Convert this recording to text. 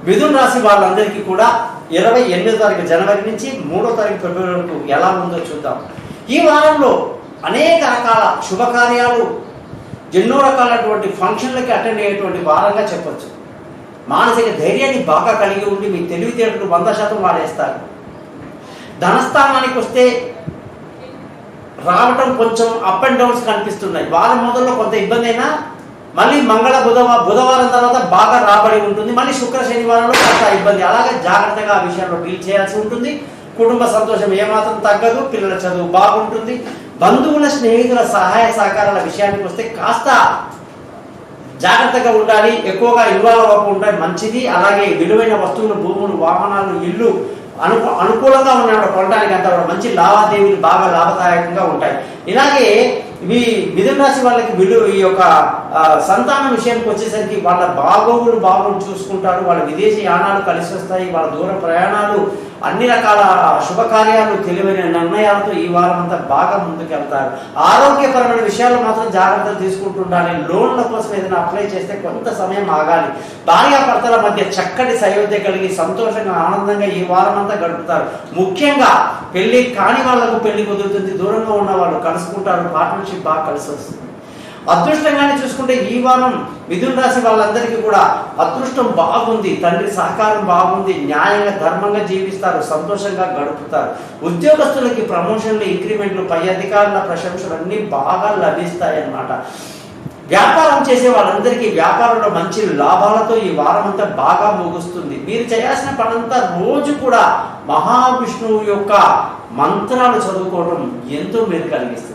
మిథున రాశి వాళ్ళందరికీ కూడా 28వ తారీఖు జనవరి నుంచి 3వ తారీఖు ఫిబ్రవరి వరకు ఎలా ఉందో చూద్దాం. ఈ వారంలో అనేక రకాల శుభకార్యాలు, ఎన్నో రకాలైనటువంటి ఫంక్షన్లకి అటెండ్ అయ్యేటువంటి వారంగా చెప్పొచ్చు. మానసిక ధైర్యాన్ని బాగా కలిగి ఉండి మీ తెలివితేటలు 100% వాడేస్తారు. ధనస్థానానికి వస్తే రావటం కొంచెం అప్ అండ్ డౌన్స్ కనిపిస్తున్నాయి. వారం మొదల్లో కొంత ఇబ్బంది అయినా మళ్ళీ బుధవారం తర్వాత బాగా రాబడి ఉంటుంది. మళ్ళీ శుక్ర శనివారంలో కొంత ఇబ్బంది. అలాగే జాగ్రత్తగా ఆ విషయంలో డీల్ చేయాల్సి ఉంటుంది. కుటుంబ సంతోషం ఏమాత్రం తగ్గదు. పిల్లల చదువు బాగుంటుంది. బంధువుల స్నేహితుల సహాయ సహకారాల విషయానికి వస్తే కాస్త జాగ్రత్తగా ఉండాలి. ఎక్కువగా ఇన్వాల్వ్ అవ్వకుండా మంచిది. అలాగే విలువైన వస్తువులు, భూములు, వాహనాలు, ఇల్లు అనుకూలంగా ఉన్నాడు కొనడానికి అంతా కూడా మంచి లావాదేవీలు బాగా లాభదాయకంగా ఉంటాయి. ఇలాగే ఇవి మిథున రాశి వాళ్ళకి ఈ యొక్క సంతానం విషయానికి వచ్చేసరికి వాళ్ళ బాగోగులు చూసుకుంటారు. వాళ్ళ విదేశీ యానాలు కలిసి వస్తాయి. వాళ్ళ దూర ప్రయాణాలు, అన్ని రకాల శుభకార్యాలు, తెలివైన నిర్ణయాలతో ఈ వారం అంతా బాగా ముందుకెళ్తారు. ఆరోగ్యపరమైన విషయాలు మాత్రం జాగ్రత్తలు తీసుకుంటుండాలి. లోన్ల కోసం ఏదైనా అప్లై చేస్తే కొంత సమయం ఆగాలి. భార్యాభర్తల మధ్య చక్కటి సయోధ్య కలిగి సంతోషంగా ఆనందంగా ఈ వారం అంతా గడుపుతారు. ముఖ్యంగా పెళ్లి కాని వాళ్లకు పెళ్లి కుదురుతుంది. దూరంగా ఉన్న వాళ్ళు కలుసుకుంటారు. పార్ట్నర్షిప్ బాగా కలిసి వస్తుంది. అదృష్టంగానే చూసుకుంటే ఈ వారం మిథున రాశి వాళ్ళందరికీ కూడా అదృష్టం బాగుంది. తండ్రి సహకారం బాగుంది. న్యాయంగా ధర్మంగా జీవిస్తారు. సంతోషంగా గడుపుతారు. ఉద్యోగస్తులకి ప్రమోషన్లు, ఇంక్రిమెంట్లు, పై అధికారుల ప్రశంసలు అన్నీ బాగా లభిస్తాయి అన్నమాట. వ్యాపారం చేసే వాళ్ళందరికీ వ్యాపారంలో మంచి లాభాలతో ఈ వారం అంతా బాగా ముగుస్తుంది. మీరు చేయాల్సిన పనంతా రోజు కూడా మహావిష్ణువు యొక్క మంత్రాలు చదువుకోవడం ఎంతో మేలు కలిగిస్తుంది.